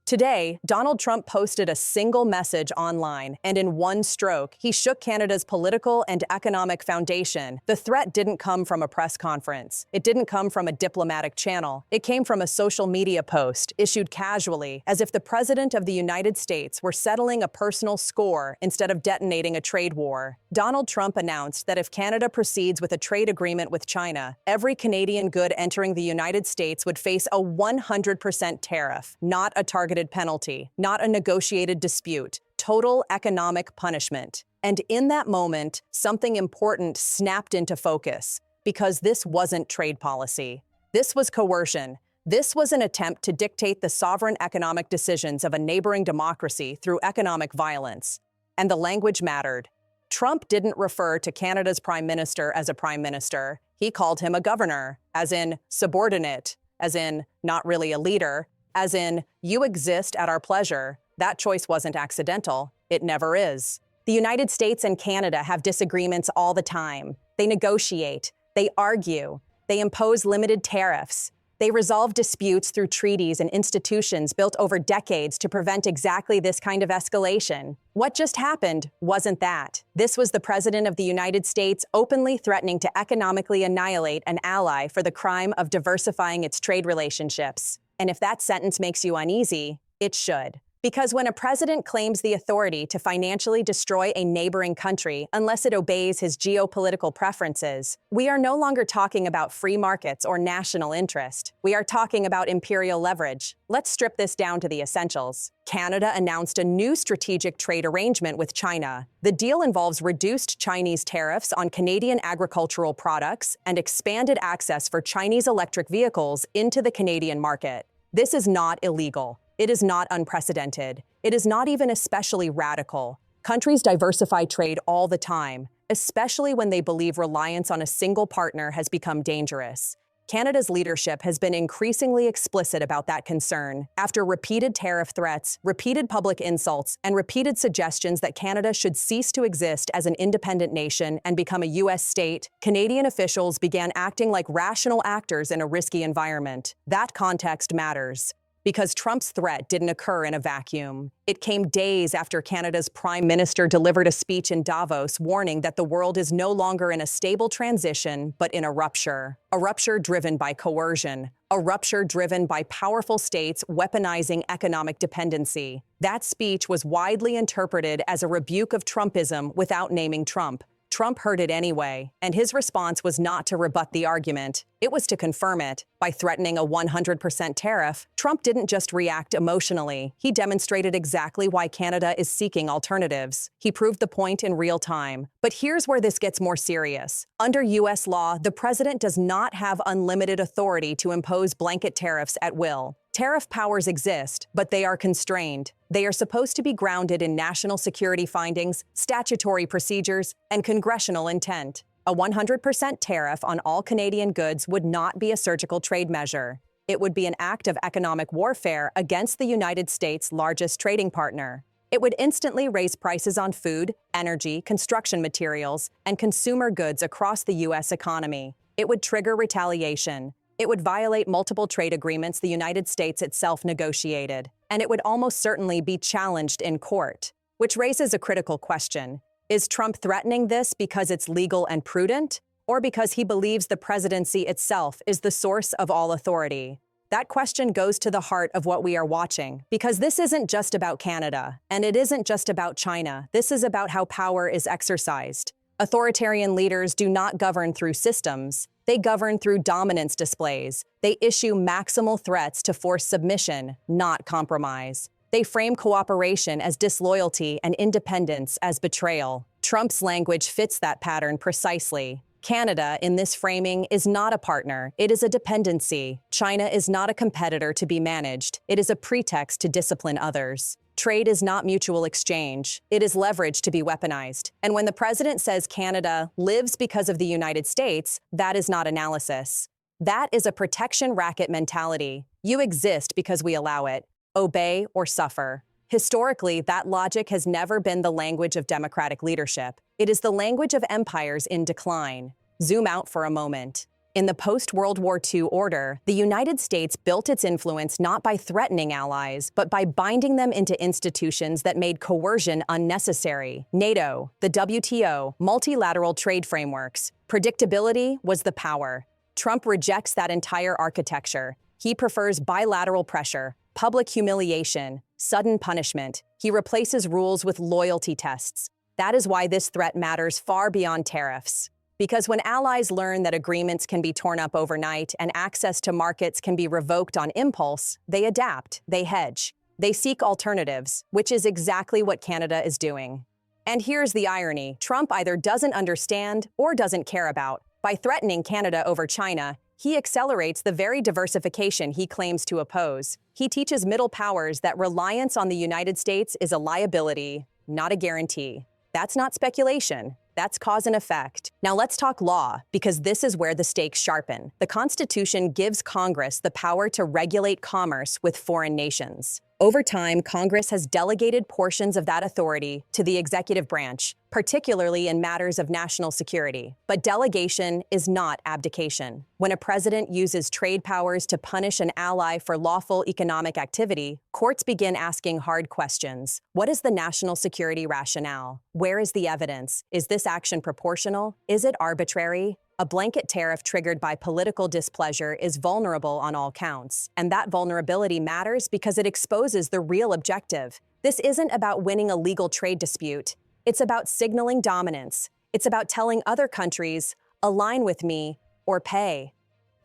Today, Donald Trump posted a single message online, and in one stroke, he shook Canada's political and economic foundation. The threat didn't come from a press conference. It didn't come from a diplomatic channel. It came from a social media post, issued casually, as if the President of the United States were settling a personal score instead of detonating a trade war. Donald Trump announced that if Canada proceeds with a trade agreement with China, every Canadian good entering the United States would face a 100% tariff, not a targeted penalty, not a negotiated dispute, total economic punishment. And in that moment, something important snapped into focus, because this wasn't trade policy. This was coercion. This was an attempt to dictate the sovereign economic decisions of a neighboring democracy through economic violence. And the language mattered. Trump didn't refer to Canada's prime minister as a prime minister. He called him a governor, as in subordinate, as in not really a leader, as in, you exist at our pleasure. That choice wasn't accidental. It never is. The United States and Canada have disagreements all the time. They negotiate. They argue. They impose limited tariffs. They resolve disputes through treaties and institutions built over decades to prevent exactly this kind of escalation. What just happened wasn't that. This was the President of the United States openly threatening to economically annihilate an ally for the crime of diversifying its trade relationships. And if that sentence makes you uneasy, it should. Because when a president claims the authority to financially destroy a neighboring country unless it obeys his geopolitical preferences, we are no longer talking about free markets or national interest. We are talking about imperial leverage. Let's strip this down to the essentials. Canada announced a new strategic trade arrangement with China. The deal involves reduced Chinese tariffs on Canadian agricultural products and expanded access for Chinese electric vehicles into the Canadian market. This is not illegal. It is not unprecedented. It is not even especially radical. Countries diversify trade all the time, especially when they believe reliance on a single partner has become dangerous. Canada's leadership has been increasingly explicit about that concern. After repeated tariff threats, repeated public insults, and repeated suggestions that Canada should cease to exist as an independent nation and become a U.S. state, Canadian officials began acting like rational actors in a risky environment. That context matters. Because Trump's threat didn't occur in a vacuum. It came days after Canada's prime minister delivered a speech in Davos warning that the world is no longer in a stable transition, but in a rupture. A rupture driven by coercion. A rupture driven by powerful states weaponizing economic dependency. That speech was widely interpreted as a rebuke of Trumpism without naming Trump. Trump heard it anyway, and his response was not to rebut the argument. It was to confirm it. By threatening a 100% tariff, Trump didn't just react emotionally. He demonstrated exactly why Canada is seeking alternatives. He proved the point in real time. But here's where this gets more serious. Under U.S. law, the president does not have unlimited authority to impose blanket tariffs at will. Tariff powers exist, but they are constrained. They are supposed to be grounded in national security findings, statutory procedures, and congressional intent. A 100% tariff on all Canadian goods would not be a surgical trade measure. It would be an act of economic warfare against the United States' largest trading partner. It would instantly raise prices on food, energy, construction materials, and consumer goods across the U.S. economy. It would trigger retaliation. It would violate multiple trade agreements the United States itself negotiated, and it would almost certainly be challenged in court. Which raises a critical question. Is Trump threatening this because it's legal and prudent, or because he believes the presidency itself is the source of all authority? That question goes to the heart of what we are watching, because this isn't just about Canada, and it isn't just about China. This is about how power is exercised. Authoritarian leaders do not govern through systems. They govern through dominance displays. They issue maximal threats to force submission, not compromise. They frame cooperation as disloyalty and independence as betrayal. Trump's language fits that pattern precisely. Canada, in this framing, is not a partner. It is a dependency. China is not a competitor to be managed. It is a pretext to discipline others. Trade is not mutual exchange. It is leverage to be weaponized. And when the president says Canada lives because of the United States, that is not analysis. That is a protection racket mentality. You exist because we allow it. Obey or suffer. Historically, that logic has never been the language of democratic leadership. It is the language of empires in decline. Zoom out for a moment. In the post-World War II order, the United States built its influence not by threatening allies, but by binding them into institutions that made coercion unnecessary. NATO, the WTO, multilateral trade frameworks. Predictability was the power. Trump rejects that entire architecture. He prefers bilateral pressure, public humiliation, sudden punishment. He replaces rules with loyalty tests. That is why this threat matters far beyond tariffs. Because when allies learn that agreements can be torn up overnight and access to markets can be revoked on impulse, they adapt, they hedge, they seek alternatives, which is exactly what Canada is doing. And here's the irony: Trump either doesn't understand or doesn't care about. By threatening Canada over China, he accelerates the very diversification he claims to oppose. He teaches middle powers that reliance on the United States is a liability, not a guarantee. That's not speculation. That's cause and effect. Now let's talk law, because this is where the stakes sharpen. The Constitution gives Congress the power to regulate commerce with foreign nations. Over time, Congress has delegated portions of that authority to the executive branch, particularly in matters of national security. But delegation is not abdication. When a president uses trade powers to punish an ally for lawful economic activity, courts begin asking hard questions. What is the national security rationale? Where is the evidence? Is this action proportional? Is it arbitrary? A blanket tariff triggered by political displeasure is vulnerable on all counts, and that vulnerability matters because it exposes the real objective. This isn't about winning a legal trade dispute. It's about signaling dominance. It's about telling other countries, align with me or pay.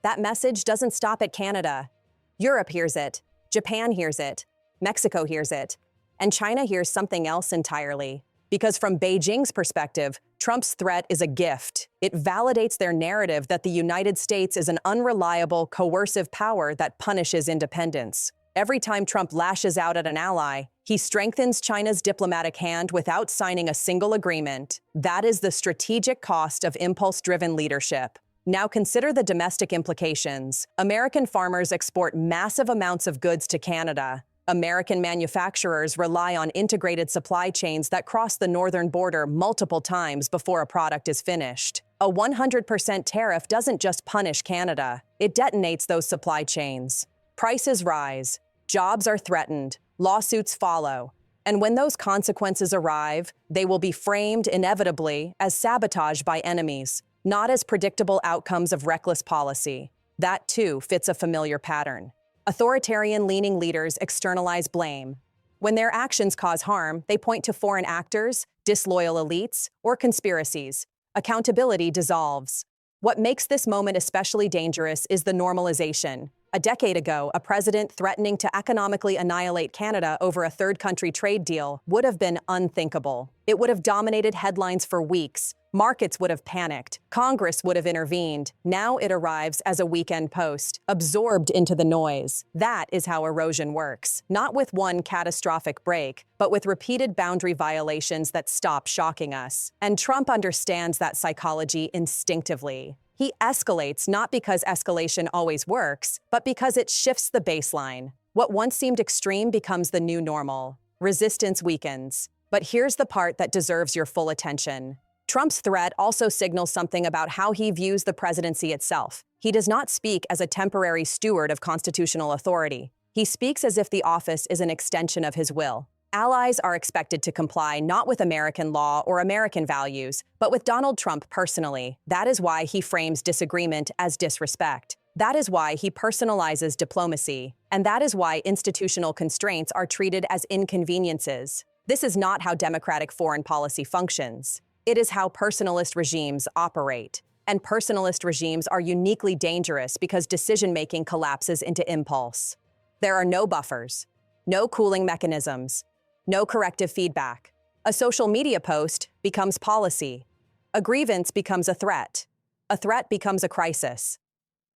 That message doesn't stop at Canada. Europe hears it, Japan hears it, Mexico hears it, and China hears something else entirely. Because from Beijing's perspective, Trump's threat is a gift. It validates their narrative that the United States is an unreliable, coercive power that punishes independence. Every time Trump lashes out at an ally, he strengthens China's diplomatic hand without signing a single agreement. That is the strategic cost of impulse-driven leadership. Now consider the domestic implications. American farmers export massive amounts of goods to Canada. American manufacturers rely on integrated supply chains that cross the northern border multiple times before a product is finished. A 100% tariff doesn't just punish Canada, it detonates those supply chains. Prices rise, jobs are threatened, lawsuits follow, and when those consequences arrive, they will be framed inevitably as sabotage by enemies, not as predictable outcomes of reckless policy. That too fits a familiar pattern. Authoritarian-leaning leaders externalize blame. When their actions cause harm, they point to foreign actors, disloyal elites, or conspiracies. Accountability dissolves. What makes this moment especially dangerous is the normalization. A decade ago, a president threatening to economically annihilate Canada over a third-country trade deal would have been unthinkable. It would have dominated headlines for weeks. Markets would have panicked. Congress would have intervened. Now it arrives as a weekend post, absorbed into the noise. That is how erosion works. Not with one catastrophic break, but with repeated boundary violations that stop shocking us. And Trump understands that psychology instinctively. He escalates not because escalation always works, but because it shifts the baseline. What once seemed extreme becomes the new normal. Resistance weakens. But here's the part that deserves your full attention. Trump's threat also signals something about how he views the presidency itself. He does not speak as a temporary steward of constitutional authority. He speaks as if the office is an extension of his will. Allies are expected to comply not with American law or American values, but with Donald Trump personally. That is why he frames disagreement as disrespect. That is why he personalizes diplomacy. And that is why institutional constraints are treated as inconveniences. This is not how democratic foreign policy functions. It is how personalist regimes operate. And personalist regimes are uniquely dangerous because decision-making collapses into impulse. There are no buffers, no cooling mechanisms, no corrective feedback. A social media post becomes policy. A grievance becomes a threat. A threat becomes a crisis.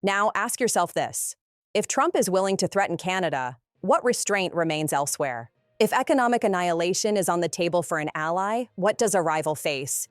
Now ask yourself this. If Trump is willing to threaten Canada, what restraint remains elsewhere? If economic annihilation is on the table for an ally, what does a rival face?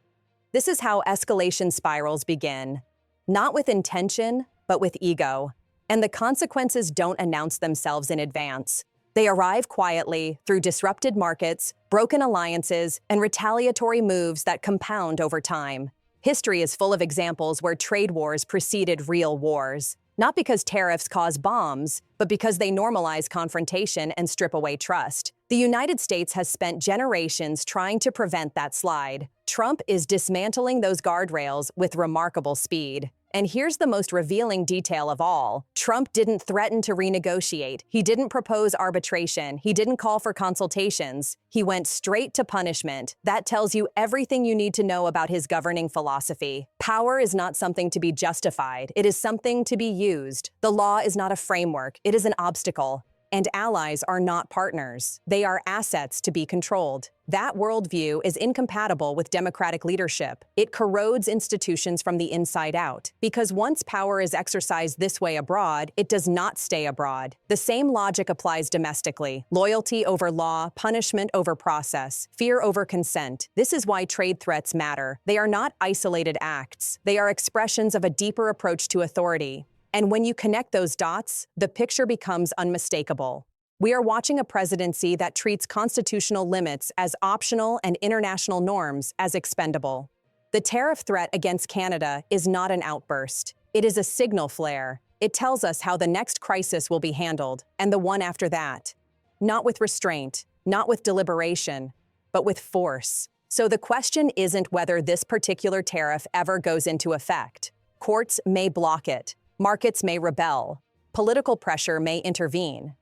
This is how escalation spirals begin. Not with intention, but with ego. And the consequences don't announce themselves in advance. They arrive quietly through disrupted markets, broken alliances, and retaliatory moves that compound over time. History is full of examples where trade wars preceded real wars. Not because tariffs cause bombs, but because they normalize confrontation and strip away trust. The United States has spent generations trying to prevent that slide. Trump is dismantling those guardrails with remarkable speed. And here's the most revealing detail of all. Trump didn't threaten to renegotiate. He didn't propose arbitration. He didn't call for consultations. He went straight to punishment. That tells you everything you need to know about his governing philosophy. Power is not something to be justified. It is something to be used. The law is not a framework. It is an obstacle. And allies are not partners. They are assets to be controlled. That worldview is incompatible with democratic leadership. It corrodes institutions from the inside out. Because once power is exercised this way abroad, it does not stay abroad. The same logic applies domestically. Loyalty over law, punishment over process, fear over consent. This is why trade threats matter. They are not isolated acts. They are expressions of a deeper approach to authority. And when you connect those dots, the picture becomes unmistakable. We are watching a presidency that treats constitutional limits as optional and international norms as expendable. The tariff threat against Canada is not an outburst. It is a signal flare. It tells us how the next crisis will be handled, and the one after that. Not with restraint, not with deliberation, but with force. So the question isn't whether this particular tariff ever goes into effect. Courts may block it. Markets may rebel. Political pressure may intervene.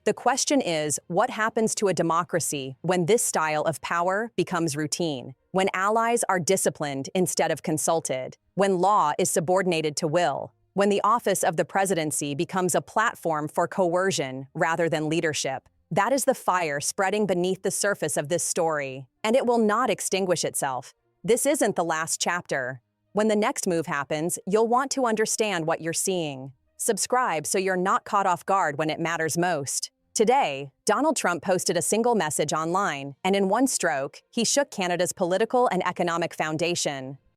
The question is, what happens to a democracy when this style of power becomes routine? When allies are disciplined instead of consulted? When law is subordinated to will? When the office of the presidency becomes a platform for coercion rather than leadership? That is the fire spreading beneath the surface of this story. And it will not extinguish itself. This isn't the last chapter. When the next move happens, you'll want to understand what you're seeing. Subscribe so you're not caught off guard when it matters most. Today, Donald Trump posted a single message online, and in one stroke, he shook Canada's political and economic foundation.